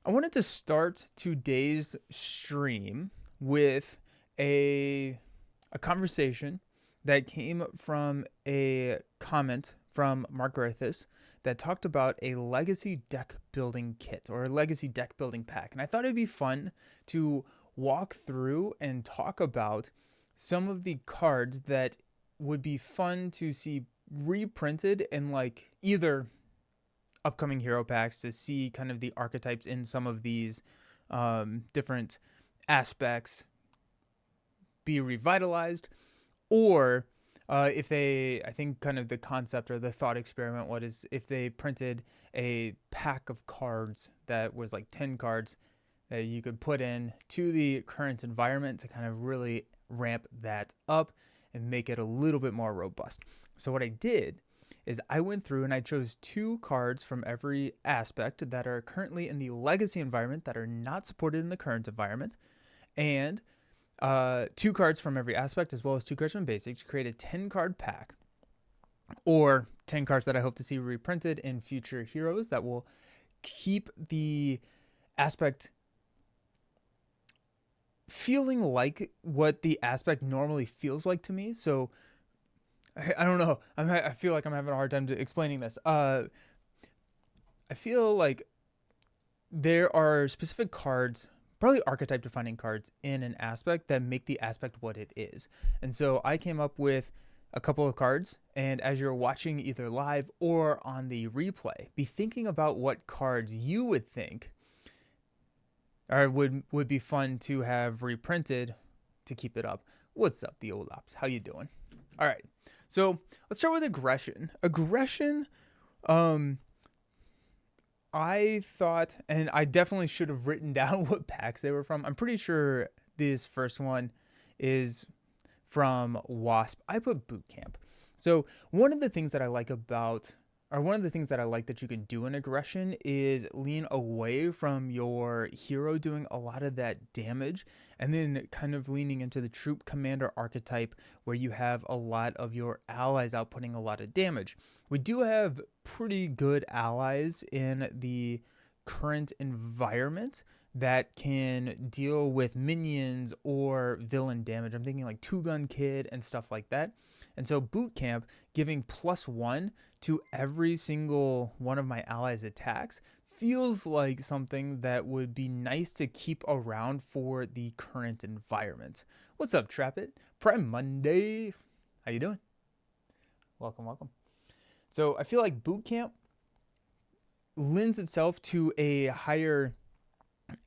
I wanted to start today's stream with a conversation that came from a comment from Mark Griffiths that talked about a legacy deck building kit or a legacy deck building pack. And I thought it'd be fun to walk through and talk about some of the cards that would be fun to see reprinted in like either upcoming hero packs to see kind of the archetypes in some of these different aspects be revitalized, or if they, I think kind of the concept or the thought experiment, what is if they printed a pack of cards that was like 10 cards that you could put in to the current environment to kind of really ramp that up and make it a little bit more robust. So what I did is I went through and I chose 2 cards from every aspect that are currently in the legacy environment that are not supported in the current environment, and 2 cards from every aspect as well as 2 cards from basic to create a 10 card pack, or 10 cards that I hope to see reprinted in future heroes that will keep the aspect feeling like what the aspect normally feels like to me. So I don't know. I feel like I'm having a hard time explaining this. I feel like there are specific cards, probably archetype defining cards in an aspect that make the aspect what it is. And so I came up with a couple of cards, and as you're watching either live or on the replay, be thinking about what cards you would think or would be fun to have reprinted to keep it up. What's up, the old ops? How you doing? All right. So let's start with aggression. Aggression, I thought, and I definitely should have written down what packs they were from. I'm pretty sure this first one is from Wasp. I put Boot Camp. So one of the things that I like that you can do in aggression is lean away from your hero doing a lot of that damage and then kind of leaning into the troop commander archetype where you have a lot of your allies outputting a lot of damage. We do have pretty good allies in the current environment that can deal with minions or villain damage. I'm thinking like Two Gun Kid and stuff like that. And so Boot Camp giving +1 to every single one of my allies' attacks feels like something that would be nice to keep around for the current environment. What's up, Trap It? Prime Monday. How you doing? Welcome, welcome. So I feel like Boot Camp lends itself to a higher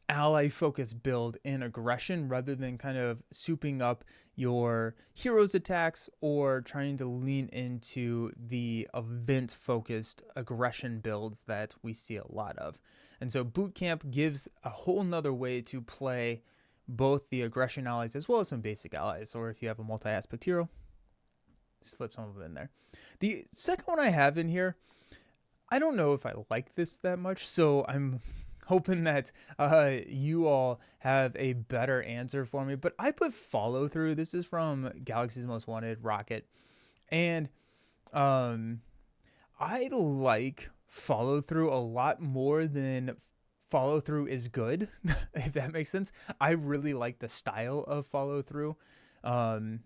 ally focus build in aggression rather than kind of souping up your heroes attacks or trying to lean into the event focused aggression builds that we see a lot of. And so Boot Camp gives a whole nother way to play both the aggression allies as well as some basic allies, or if you have a multi-aspect hero, slip some of them in there. The second one I have in here, I don't know if I like this that much, so I'm hoping that you all have a better answer for me. But I put Follow Through. This is from Galaxy's Most Wanted, Rocket. And I like Follow Through a lot more than Follow Through is good, if that makes sense. I really like the style of Follow Through,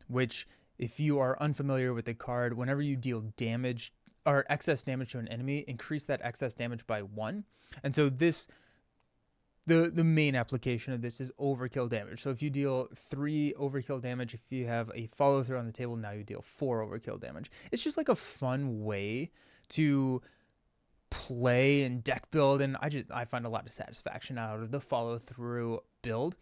which, if you are unfamiliar with the card, whenever you deal damage or excess damage to an enemy, increase that excess damage by 1. And so this, the main application of this is overkill damage. So if you deal 3 overkill damage, if you have a follow through on the table, now you deal 4 overkill damage. It's just like a fun way to play and deck build, and I find a lot of satisfaction out of the follow through build.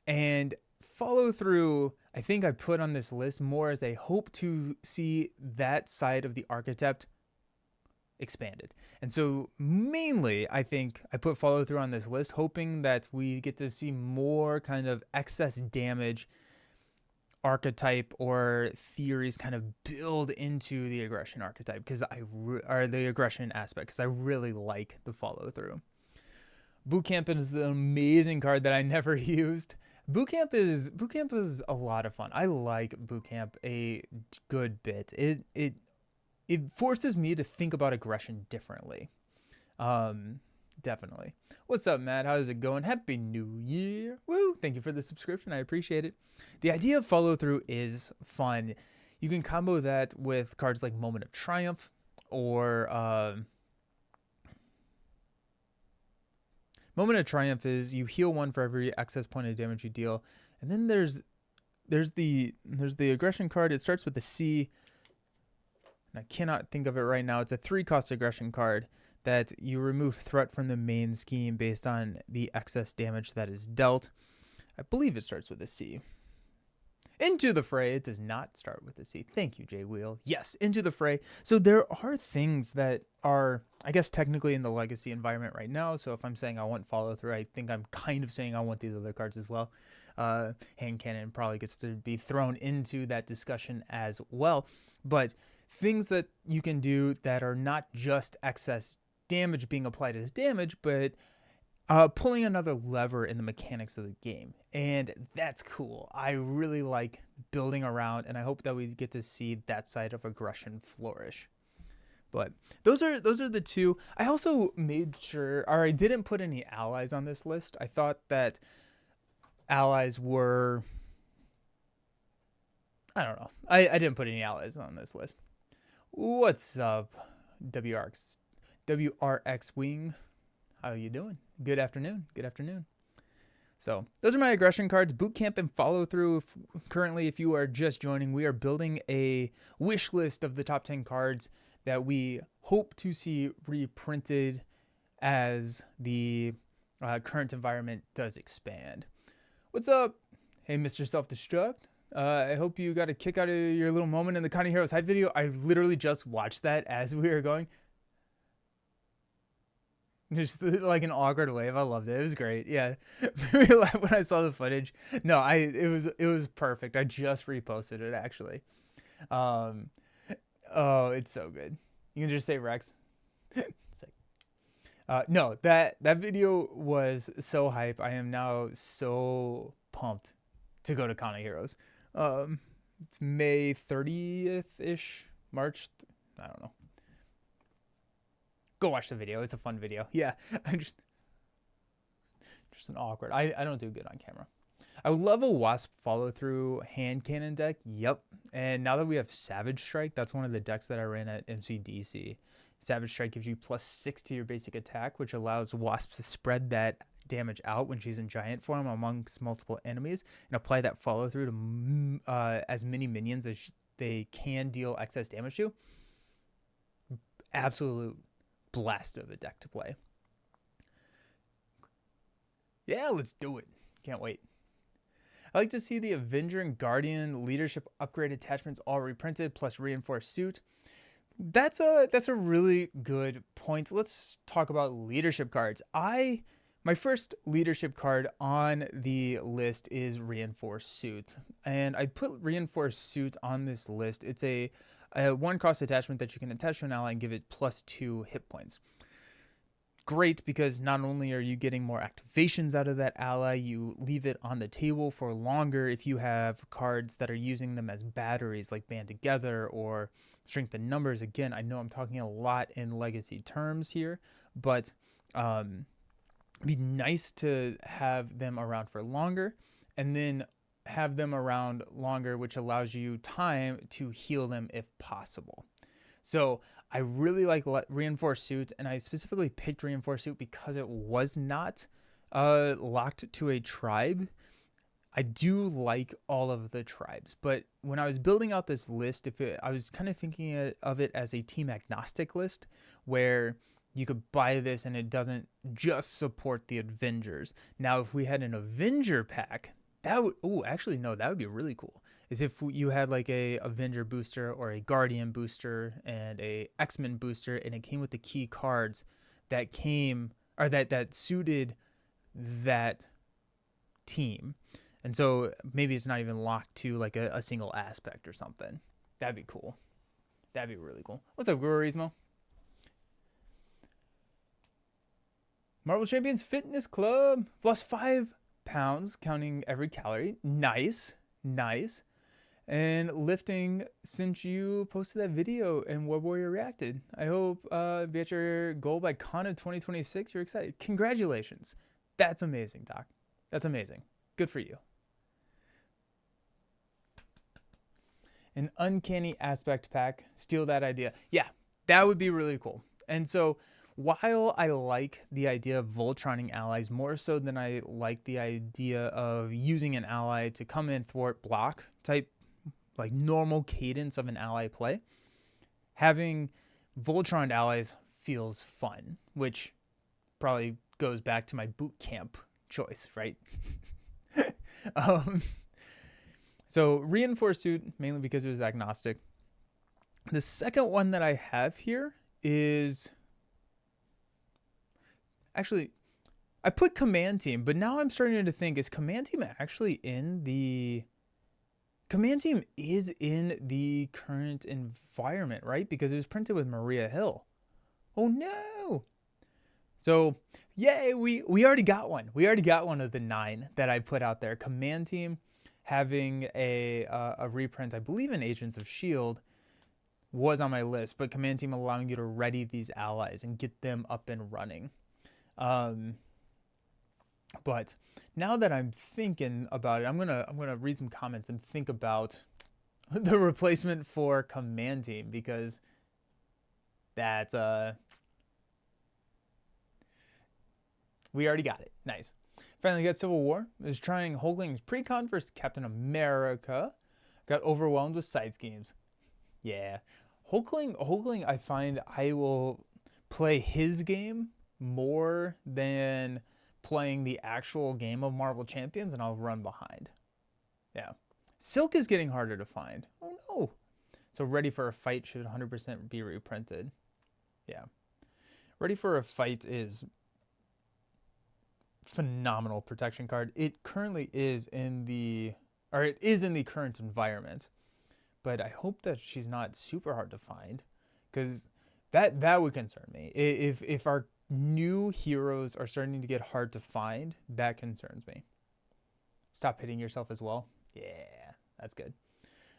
And follow through, I think I put on this list more as a hope to see that side of the archetype expanded. And so mainly I think I put follow through on this list hoping that we get to see more kind of excess damage archetype or theories kind of build into the aggression archetype or the aggression aspect, because I really like the follow through. Boot Camp is an amazing card that I never used. Boot Camp is a lot of fun. I like Boot Camp a good bit. It forces me to think about aggression differently. definitely. What's up, Matt? How's it going? Happy New Year. Woo! Thank you for the subscription. I appreciate it. The idea of follow through is fun. You can combo that with cards like Moment of Triumph or Moment of Triumph is you heal 1 for every excess point of damage you deal. And then there's the aggression card. It starts with a C. And I cannot think of it right now. It's a 3-cost aggression card that you remove threat from the main scheme based on the excess damage that is dealt. I believe it starts with a C. Into the Fray. It does not start with a C. Thank you, Jay Wheel. Yes, Into the Fray. So there are things that are, I guess, technically in the Legacy environment right now. So if I'm saying I want follow through, I think I'm kind of saying I want these other cards as well. Hand Cannon probably gets to be thrown into that discussion as well. But things that you can do that are not just excess damage being applied as damage, but pulling another lever in the mechanics of the game. And that's cool. I really like building around, and I hope that we get to see that side of aggression flourish. But those are the two. I also made sure, or I didn't put any allies on this list. I thought that allies were, I don't know. I didn't put any allies on this list. What's up, WRX Wing? How you doing? Good afternoon. Good afternoon. So those are my aggression cards. Boot camp and follow through. Currently, if you are just joining, we are building a wish list of the top 10 cards that we hope to see reprinted as the current environment does expand. What's up? Hey, Mr. Self-Destruct. I hope you got a kick out of your little moment in the Connie Heroes hype video. I literally just watched that as we were going. Just like an awkward wave. I loved it. It was great. Yeah. When I saw the footage. No, it was perfect. I just reposted it actually. Oh, it's so good. You can just say Rex. No, that video was so hype. I am now so pumped to go to Connie Heroes. It's May 30th-ish, March. I don't know. Go watch the video. It's a fun video. Yeah, I'm just an awkward. I don't do good on camera. I would love a Wasp follow through hand cannon deck. Yep. And now that we have Savage Strike, that's one of the decks that I ran at MCDC. Savage Strike gives you +6 to your basic attack, which allows Wasp to spread that damage out when she's in giant form amongst multiple enemies and apply that follow through to as many minions as they can deal excess damage to. Absolute blast of a deck to play. Yeah, let's do it. Can't wait. I like to see the Avenger and Guardian leadership upgrade attachments all reprinted plus reinforced suit. That's a really good point. Let's talk about leadership cards. My first leadership card on the list is reinforced suit, and I put reinforced suit on this list. It's a 1-cost attachment that you can attach to an ally and give it +2 hit points. Great, because not only are you getting more activations out of that ally, you leave it on the table for longer if you have cards that are using them as batteries like Band Together or Strength in Numbers. Again, I know I'm talking a lot in Legacy terms here, but it'd be nice to have them around for longer, and then have them around longer, which allows you time to heal them if possible. So I really like Reinforced Suit, and I specifically picked Reinforced Suit because it was not locked to a tribe. I do like all of the tribes, but when I was building out this list, I was kind of thinking of it as a team agnostic list where you could buy this and it doesn't just support the Avengers. Now, if we had an Avenger pack, that would, actually no, that would be really cool. Is if you had like a Avenger booster or a Guardian booster and a X-Men booster, and it came with the key cards that came, or that suited that team. And so maybe it's not even locked to like a single aspect or something. That'd be cool. That'd be really cool. What's up, Gurismo? Marvel Champions Fitness Club. Lost 5 pounds, counting every calorie. Nice. Nice. and lifting since you posted that video and Web Warrior reacted. I hope be at your goal by Con of 2026. You're excited. Congratulations. That's amazing, Doc. That's amazing. Good for you. An uncanny aspect pack. Steal that idea. Yeah, that would be really cool. And so while I like the idea of Voltroning allies more so than I like the idea of using an ally to come in, thwart, block type, like normal cadence of an ally play, having Voltron allies feels fun, which probably goes back to my boot camp choice, right? So reinforced suit, mainly because it was agnostic. The second one that I have here is actually, I put command team, but now I'm starting to think, is command team actually in the... Command team is in the current environment, right? Because it was printed with Maria Hill. Oh no! So, yay, we already got one. We already got one of the 9 that I put out there. Command team having a reprint, I believe in Agents of S.H.I.E.L.D., was on my list, but command team allowing you to ready these allies and get them up and running. But now that I'm thinking about it, I'm gonna read some comments and think about the replacement for command team, because that's we already got it. Nice. Finally got Civil War. Was trying Hulkling's pre-con versus Captain America. Got overwhelmed with side schemes. Yeah. Hulkling, I find I will play his game more than playing the actual game of Marvel Champions, and I'll run behind. Yeah. Silk is getting harder to find. Oh no. So Ready for a Fight should 100% be reprinted. Yeah. Ready for a Fight is phenomenal protection card. It currently is in the, or it is in the current environment, but I hope that she's not super hard to find, because that would concern me. If our new heroes are starting to get hard to find, that concerns me. Stop hitting yourself as well. Yeah, that's good.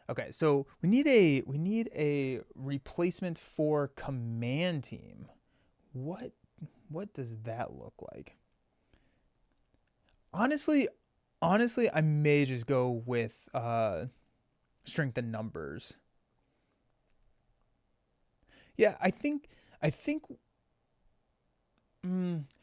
Okay, so we need a replacement for command team. What does that look like? Honestly, I may just go with strength and numbers. Yeah, I think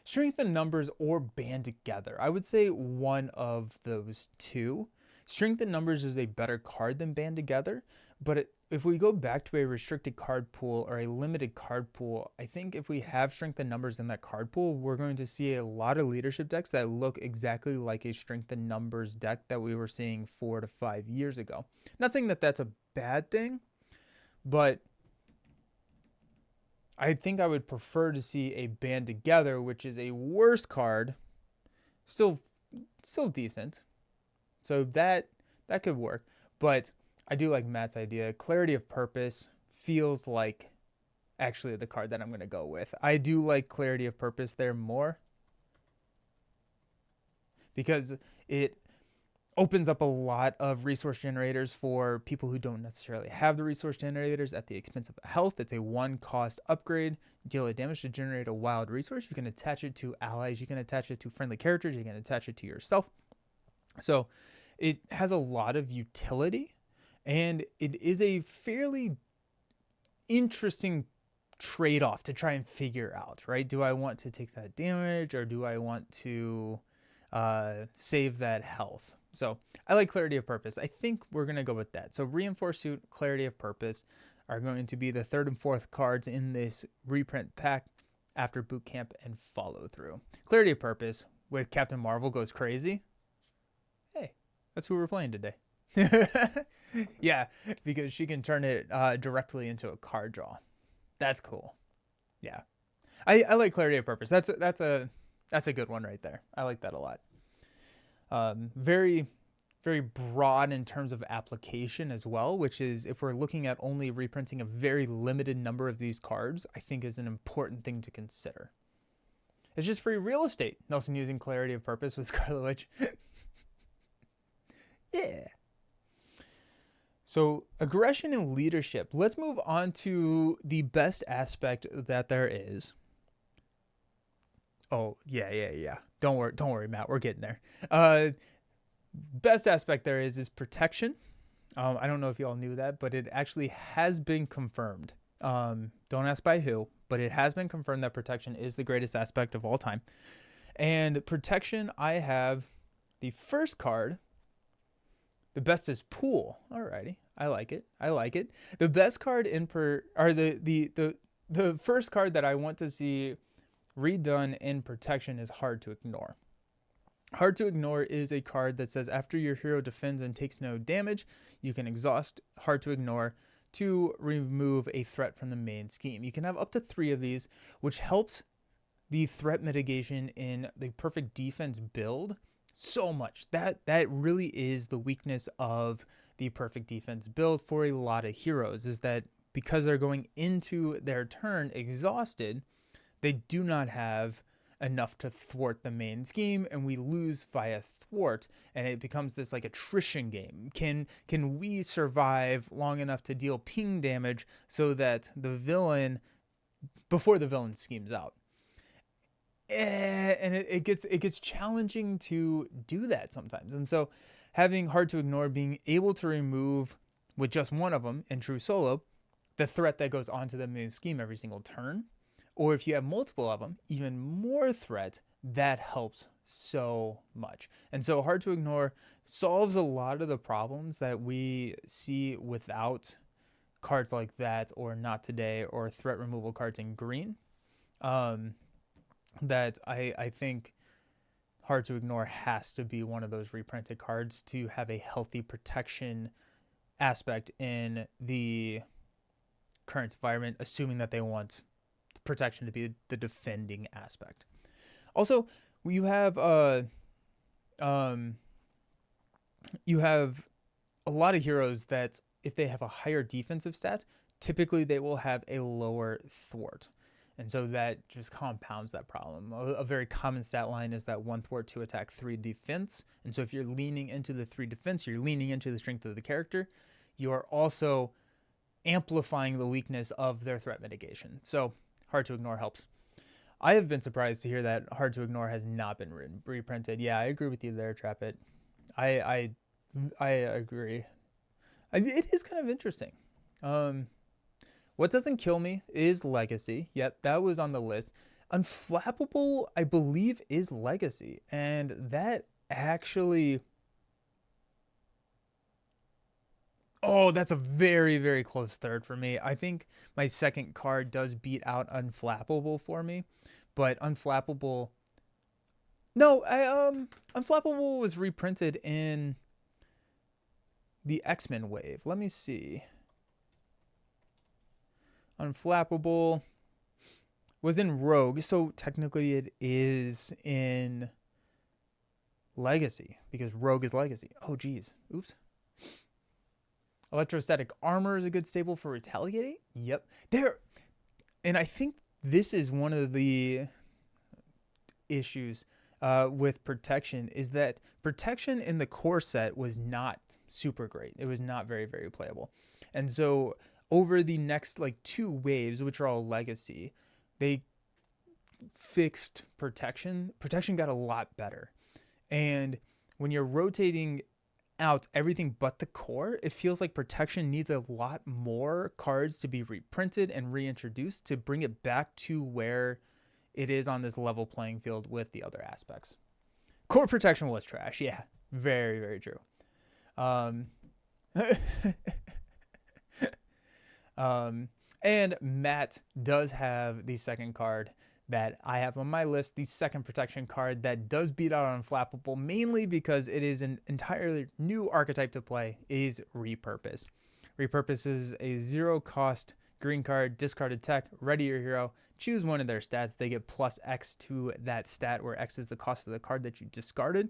strength and numbers or band together. I would say one of those two. Strength and numbers is a better card than band together, but if we go back to a restricted card pool or a limited card pool, I think if we have strength and numbers in that card pool, we're going to see a lot of leadership decks that look exactly like a strength and numbers deck that we were seeing 4 to 5 years ago. Not saying that that's a bad thing, but I think I would prefer to see a band together, which is a worse card, still decent. So that could work, but I do like Matt's idea. Clarity of Purpose feels like actually the card that I'm going to go with. I do like Clarity of Purpose there more, because it opens up a lot of resource generators for people who don't necessarily have the resource generators at the expense of health. It's a 1-cost upgrade. Deal a damage to generate a wild resource. You can attach it to allies. You can attach it to friendly characters. You can attach it to yourself. So it has a lot of utility, and it is a fairly interesting trade-off to try and figure out, right? Do I want to take that damage, or do I want to save that health? So I like Clarity of Purpose. I think we're going to go with that. So Reinforced Suit, Clarity of Purpose are going to be the 3rd and 4th cards in this reprint pack after Boot Camp and Follow Through. Clarity of Purpose with Captain Marvel goes crazy. Hey, that's who we're playing today. Yeah, because she can turn it directly into a card draw. That's cool. Yeah, I like Clarity of Purpose. That's a good one right there. I like that a lot. Very, very broad in terms of application as well, which is, if we're looking at only reprinting a very limited number of these cards, I think is an important thing to consider. It's just free real estate. Nelson using Clarity of Purpose with Scarlet Witch. Yeah. So, aggression and leadership. Let's move on to the best aspect that there is. Oh, yeah. Don't worry, Matt. We're getting there. Best aspect there is protection. I don't know if y'all knew that, but it actually has been confirmed. Don't ask by who, but it has been confirmed that protection is the greatest aspect of all time. And protection, I have the first card. The best is pool. Alrighty, I like it. The best card the first card that I want to see redone in protection is hard to ignore. Hard to ignore is a card that says after your hero defends and takes no damage, you can exhaust hard to ignore to remove a threat from the main scheme. You can have up to 3 of these, which helps the threat mitigation in the perfect defense build so much. That really is the weakness of the perfect defense build for a lot of heroes, is that because they're going into their turn exhausted, they do not have enough to thwart the main scheme, and we lose via thwart, and it becomes this like attrition game. Can we survive long enough to deal ping damage so that the villain, before the villain schemes out? And it gets challenging to do that sometimes. And so having hard to ignore, being able to remove with just one of them in true solo the threat that goes onto the main scheme every single turn, or if you have multiple of them, even more threat, that helps so much. And so hard to ignore solves a lot of the problems that we see without cards like that, or not today, or threat removal cards in green. That I think hard to ignore has to be one of those reprinted cards to have a healthy protection aspect in the current environment, assuming that they want protection to be the defending aspect. Also, you have a lot of heroes that if they have a higher defensive stat, typically they will have a lower thwart. And so that just compounds that problem. A very common stat line is that 1 thwart, 2 attack, 3 defense. And so if you're leaning into the 3 defense, you're leaning into the strength of the character. You are also amplifying the weakness of their threat mitigation. So hard to ignore helps. I have been surprised to hear that hard to ignore has not been reprinted. Yeah, I agree with you there, Trapit. I agree. It is kind of interesting. What doesn't kill me is Legacy. Yep, that was on the list. Unflappable, I believe, is Legacy. And that actually... Oh, that's a very, very close third for me. I think my second card does beat out Unflappable for me. But Unflappable... No, Unflappable was reprinted in the X-Men wave. Let me see. Unflappable was in Rogue, so technically it is in Legacy, because Rogue is Legacy. Oh, geez. Oops. Electrostatic Armor is a good staple for Retaliate. Yep. And I think this is one of the issues with Protection, is that Protection in the core set was not super great. It was not very, very playable. And so over the next 2 waves, which are all Legacy, they fixed Protection. Protection got a lot better. And when you're rotating out everything but the core, it feels like Protection needs a lot more cards to be reprinted and reintroduced to bring it back to where it is on this level playing field with the other aspects. Core Protection was trash. Yeah, very, very true. And Matt does have the second card that I have on my list, the second Protection card that does beat out Unflappable, mainly because it is an entirely new archetype to play, is Repurpose. Repurpose is a 0-cost green card, discarded tech, ready your hero, choose one of their stats, they get plus X to that stat, where X is the cost of the card that you discarded.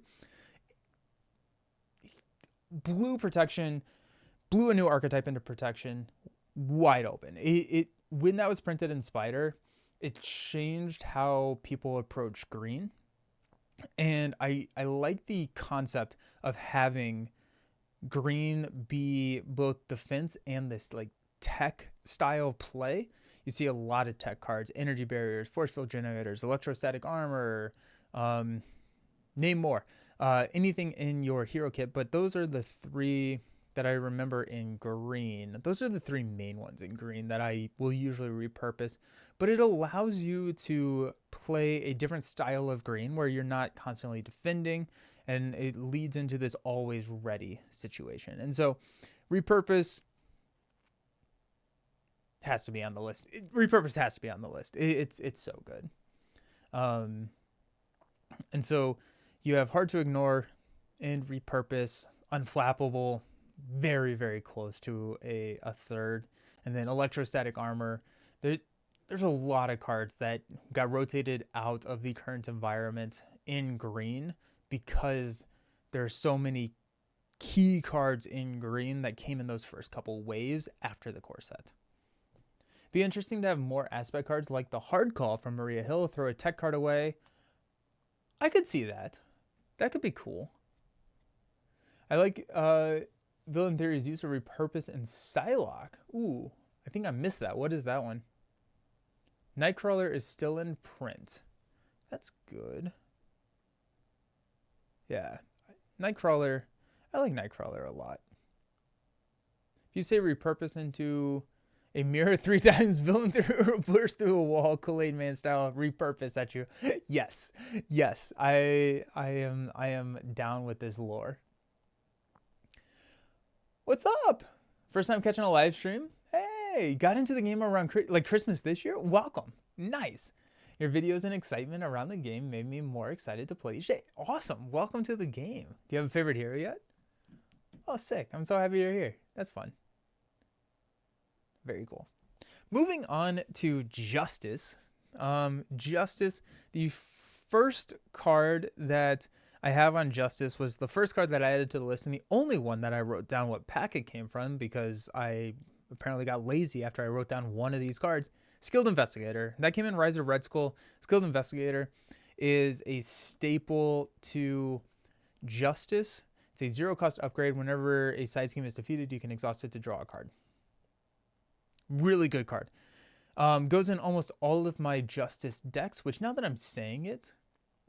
Blue Protection, blew a new archetype into Protection wide open. It when that was printed in Spider, it changed how people approach green. And I like the concept of having green be both defense and this like tech style play, you see a lot of tech cards, energy barriers, force field generators, electrostatic armor, name more. Anything in your hero kit, but those are the three that I remember in green. Those are the three main ones in green that I will usually repurpose, but it allows you to play a different style of green where you're not constantly defending, and it leads into this always ready situation. And so repurpose has to be on the list. Repurpose has to be on the list. It's so good. And so you have hard to ignore and repurpose, unflappable, very, very close to a third. And then electrostatic armor. There's a lot of cards that got rotated out of the current environment in green because there are so many key cards in green that came in those first couple waves after the core set. Be interesting to have more aspect cards like the hard call from Maria Hill, throw a tech card away. I could see that. That could be cool. I like Villain Theory's use of repurpose and Psylocke. Ooh, I think I missed that. What is that one? Nightcrawler is still in print. That's good. Yeah. Nightcrawler. I like Nightcrawler a lot. If you say repurpose into a mirror 3 times, Villain Theory burst through a wall, Kool-Aid Man style, repurpose at you. Yes. Yes. I am down with this lore. What's up? First time catching a live stream? Hey, got into the game around like Christmas this year? Welcome. Nice. Your videos and excitement around the game made me more excited to play each day. Awesome. Welcome to the game. Do you have a favorite hero yet? Oh, sick. I'm so happy you're here. That's fun. Very cool. Moving on to Justice. Justice, the first card that I have on Justice was the first card that I added to the list and the only one that I wrote down what pack it came from because I apparently got lazy after I wrote down one of these cards. Skilled Investigator. That came in Rise of Red Skull. Skilled Investigator is a staple to Justice. It's a 0-cost upgrade. Whenever a side scheme is defeated, you can exhaust it to draw a card. Really good card. Goes in almost all of my Justice decks, which now that I'm saying it,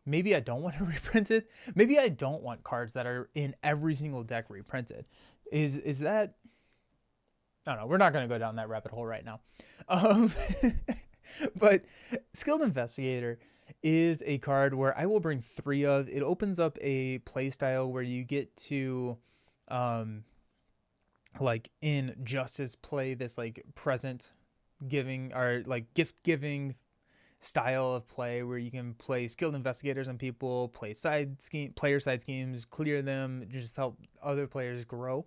maybe I don't want to reprint it. Maybe I don't want cards that are in every single deck reprinted. Is that... I don't know. We're not going to go down that rabbit hole right now. But Skilled Investigator is a card where I will bring 3 of. It opens up a playstyle where you get to... like in Justice play this like present giving or like gift giving style of play where you can play skilled investigators on people, play player side schemes, clear them, just help other players grow.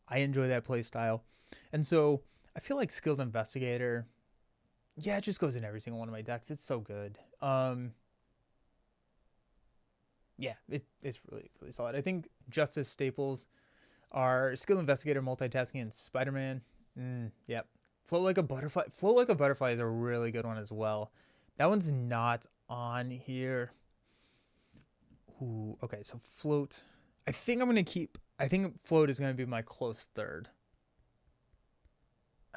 I enjoy that play style. And so I feel like skilled investigator, yeah, it just goes in every single one of my decks. It's so good. Yeah, it's really, really solid. I think Justice staples are Skill Investigator, Multitasking, and Spider-Man. Yep. Float Like a Butterfly. Float Like a Butterfly is a really good one as well. That one's not on here. Ooh, okay, so Float. I think Float is going to be my close third.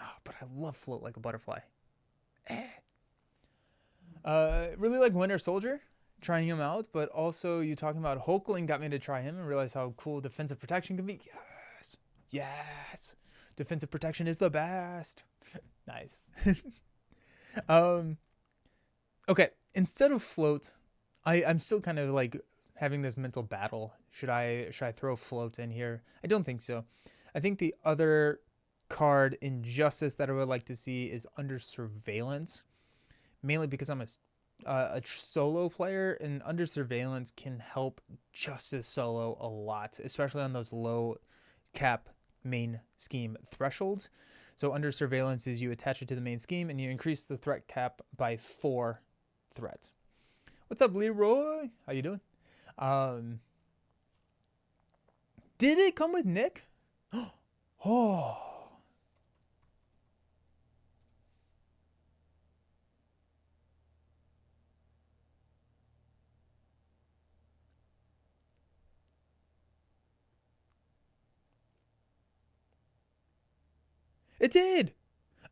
Oh, but I love Float Like a Butterfly. Really like Winter Soldier. Trying him out, but also you talking about Hulkling got me to try him and realize how cool defensive protection can be. Yes, defensive protection is the best. Nice. Okay, instead of Float, I'm still kind of like having this mental battle. Should I throw Float in here? I don't think so. I think the other card in Justice that I would like to see is Under Surveillance, mainly because I'm a solo player, and Under Surveillance can help Justice solo a lot, especially on those low cap main scheme thresholds. So Under Surveillance is you attach it to the main scheme and you increase the threat cap by 4 threats. What's up, Leroy? How you doing? Did it come with Nick? Oh. It did.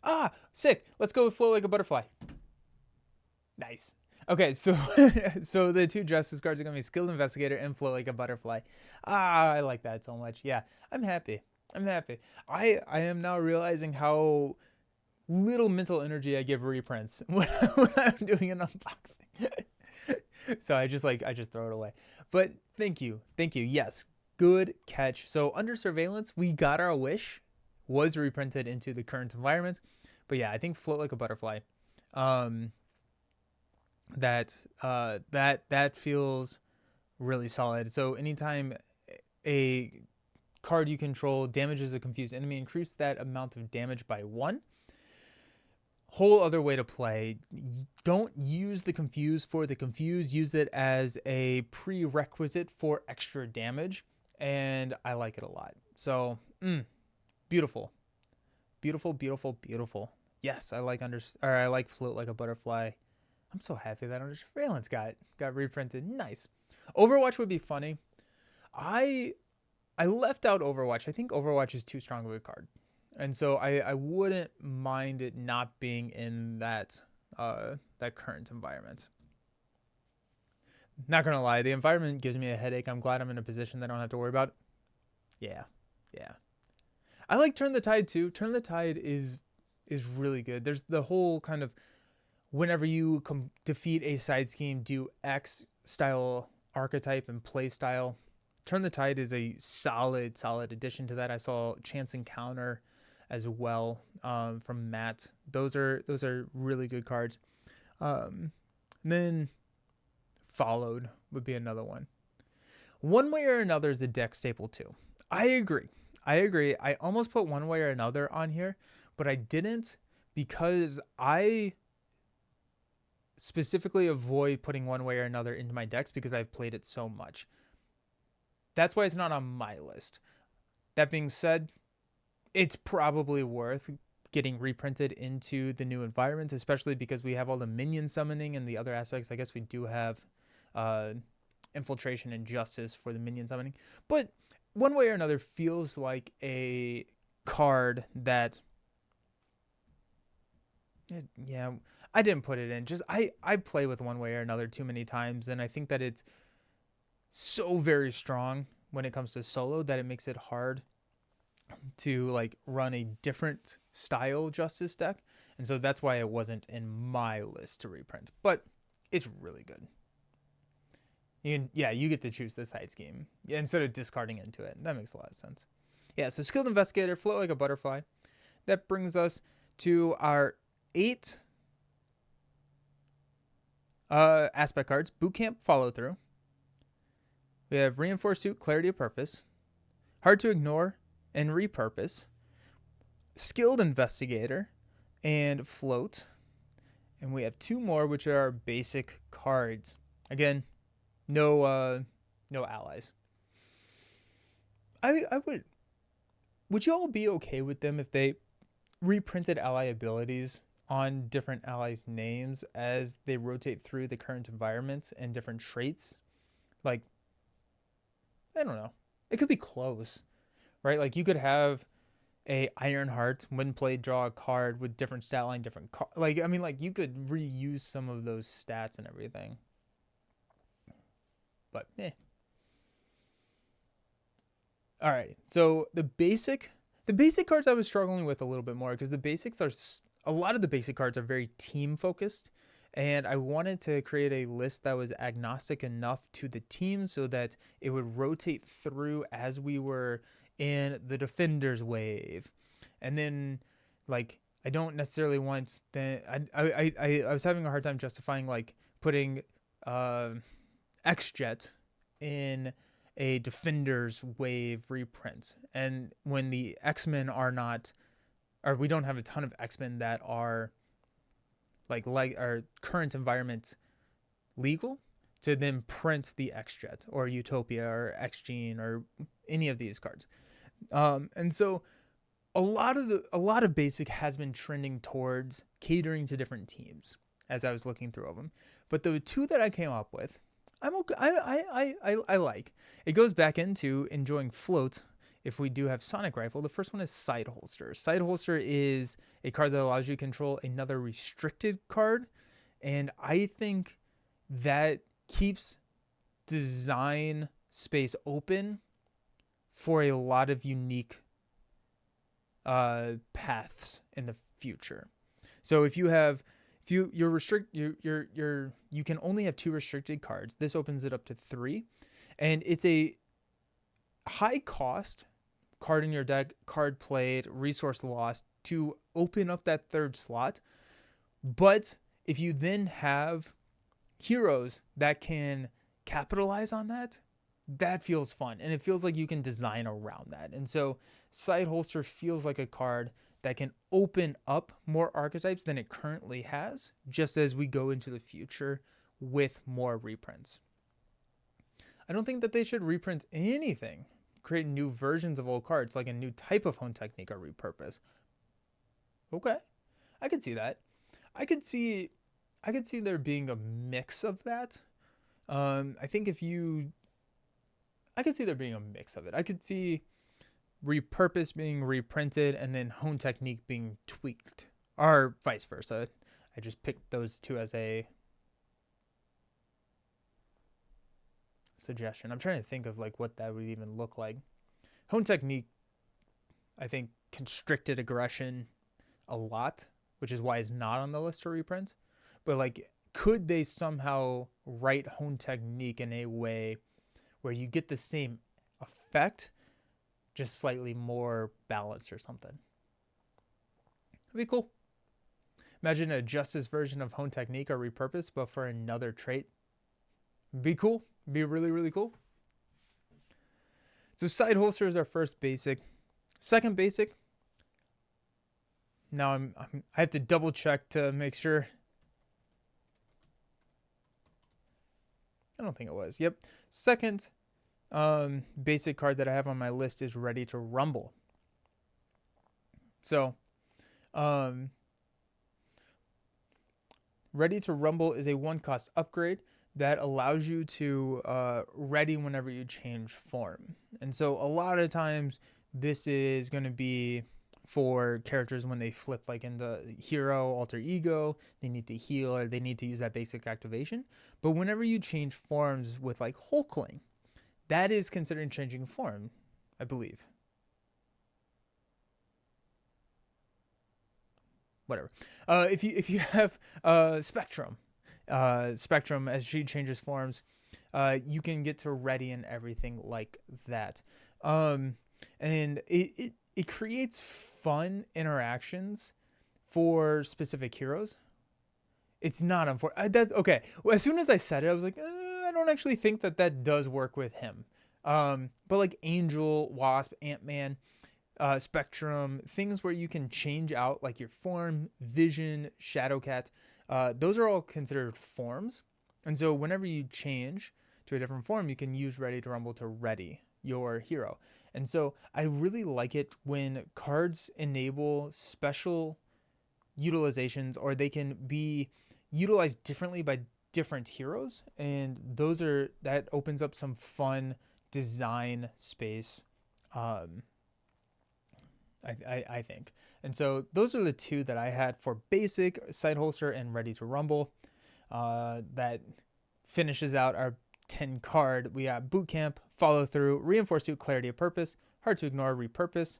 Ah, sick. Let's go float like a butterfly. Nice. Okay, so so the two justice cards are gonna be skilled investigator and float like a butterfly. Ah, I like that so much. Yeah, I'm happy. I'm happy. I am now realizing how little mental energy I give reprints when I'm doing an unboxing. So I just throw it away. But thank you. Yes, good catch. So under surveillance, we got our wish. Was reprinted into the current environment. But yeah, I think float like a butterfly. That feels really solid. So anytime a card you control damages a confused enemy, increase that amount of damage by 1. Whole other way to play. Don't use the confuse for the confuse. Use it as a prerequisite for extra damage, and I like it a lot. So, beautiful, beautiful, beautiful, beautiful. Yes, I like float like a butterfly. I'm so happy that Under Surveillance got reprinted. Nice. Overwatch would be funny. I left out Overwatch. I think Overwatch is too strong of a card. And so I wouldn't mind it not being in that current environment. Not gonna lie, the environment gives me a headache. I'm glad I'm in a position that I don't have to worry about. Yeah. I like Turn the Tide too. Turn the Tide is really good. There's the whole kind of whenever you defeat a side scheme, do X style archetype and play style. Turn the Tide is a solid addition to that. I saw Chance Encounter as well from Matt. Those are really good cards. Then Followed would be another one. One Way or Another is a deck staple too. I agree. I almost put One Way or Another on here, but I didn't because I specifically avoid putting One Way or Another into my decks because I've played it so much. That's why it's not on my list. That being said, it's probably worth getting reprinted into the new environment, especially because we have all the minion summoning and the other aspects. I guess we do have infiltration and justice for the minion summoning. But One Way or Another feels like a card that... Yeah, I didn't put it in. Just I play with One Way or Another too many times, and I think that it's so very strong when it comes to solo that it makes it hard to like run a different style justice deck. And so that's why it wasn't in my list to reprint, but it's really good. You get to choose the side scheme instead of discarding into it. That makes a lot of sense. Yeah, so Skilled Investigator, Float Like a Butterfly. That brings us to our 8 aspect cards. Boot Camp, Follow Through. We have Reinforced Suit, Clarity of Purpose. Hard to Ignore and Repurpose. Skilled Investigator and Float. And we have 2 more, which are our basic cards. Again, no allies. Would you all be okay with them if they reprinted ally abilities on different allies' names as they rotate through the current environment and different traits? Like, I don't know. It could be close, right? Like you could have a Ironheart when played, draw a card with different stat line, different like you could reuse some of those stats and everything. But all right. So the basic cards I was struggling with a little bit more because a lot of the basic cards are very team focused. And I wanted to create a list that was agnostic enough to the team so that it would rotate through as we were in the Defenders wave. And then, like, I don't necessarily want I was having a hard time justifying, like, putting X-Jet in a Defenders wave reprint. And when the X-Men are not, or we don't have a ton of X-Men that are like our current environment legal to then print the X-Jet or Utopia or X-Gene or any of these cards. And so a lot of basic has been trending towards catering to different teams as I was looking through them. But the 2 that I came up with, I'm okay. I like. It goes back into enjoying Float if we do have Sonic Rifle, the first one is Side Holster. Side Holster is a card that allows you to control another restricted card, and I think that keeps design space open for a lot of unique paths in the future. So if you can only have 2 restricted cards. This opens it up to 3, and it's a high cost card in your deck, card played, resource lost to open up that 3rd slot. But if you then have heroes that can capitalize on that, that feels fun, and it feels like you can design around that. And so Side Holster feels like a card that can open up more archetypes than it currently has, just as we go into the future with more reprints. I don't think that they should reprint anything, create new versions of old cards, like a new type of hone technique or repurpose. Okay, I could see that. I could see there being a mix of that. I could see there being a mix of it. I could see repurpose being reprinted and then hone technique being tweaked, or vice versa. I just picked those 2 as a suggestion. I'm trying to think of like what that would even look like. Hone technique, I think, constricted aggression a lot, which is why it's not on the list to reprint. But like, could they somehow write hone technique in a way where you get the same effect, just slightly more balanced or something? It'd be cool. Imagine a Justice version of hone technique or repurpose, but for another trait. Be cool. Be really, really cool. So Side Holster is our first basic. Second basic. Now I have to double check to make sure. I don't think it was. Yep. Second basic card that I have on my list is Ready to Rumble. So, Ready to Rumble is a 1-cost upgrade that allows you to ready whenever you change form. And so a lot of times this is going to be for characters when they flip like in the hero alter ego, they need to heal or they need to use that basic activation. But whenever you change forms with like Hulkling, that is considered changing form, I believe. Whatever. If you have Spectrum, as she changes forms, you can get to ready and everything like that. And it creates fun interactions for specific heroes. It's not unfortunate. That's okay. Well, as soon as I said it, I was like, I don't actually think that does work with him. But like Angel, Wasp, Ant-Man, Spectrum, things where you can change out like your form, Vision, Shadowcat, those are all considered forms. And so whenever you change to a different form, you can use Ready to Rumble to ready your hero. And so I really like it when cards enable special utilizations, or they can be utilized differently by different heroes. And that opens up some fun design space, I think. And so those are the 2 that I had for basic, Side Holster and Ready to Rumble. That finishes out our 10 card. We got Boot Camp, Follow Through, Reinforce Suit, Clarity of Purpose, Hard to Ignore, Repurpose,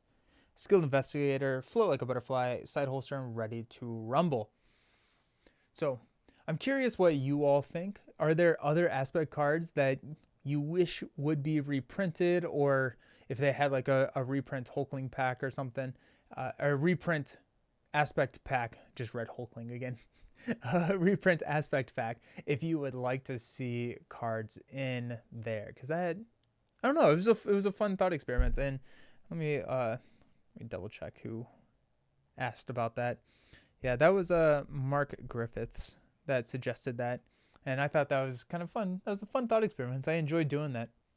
Skilled Investigator, Float Like a Butterfly, Side Holster, and Ready to Rumble. So I'm curious what you all think. Are there other aspect cards that you wish would be reprinted, or if they had like a reprint Hulkling pack or something, a reprint aspect pack, just read Hulkling again, reprint aspect pack, if you would like to see cards in there. Because I don't know, it was a fun thought experiment. And let me double check who asked about that. Yeah, that was Mark Griffiths that suggested that, and I thought that was kind of fun. That was a fun thought experiment. I enjoyed doing that.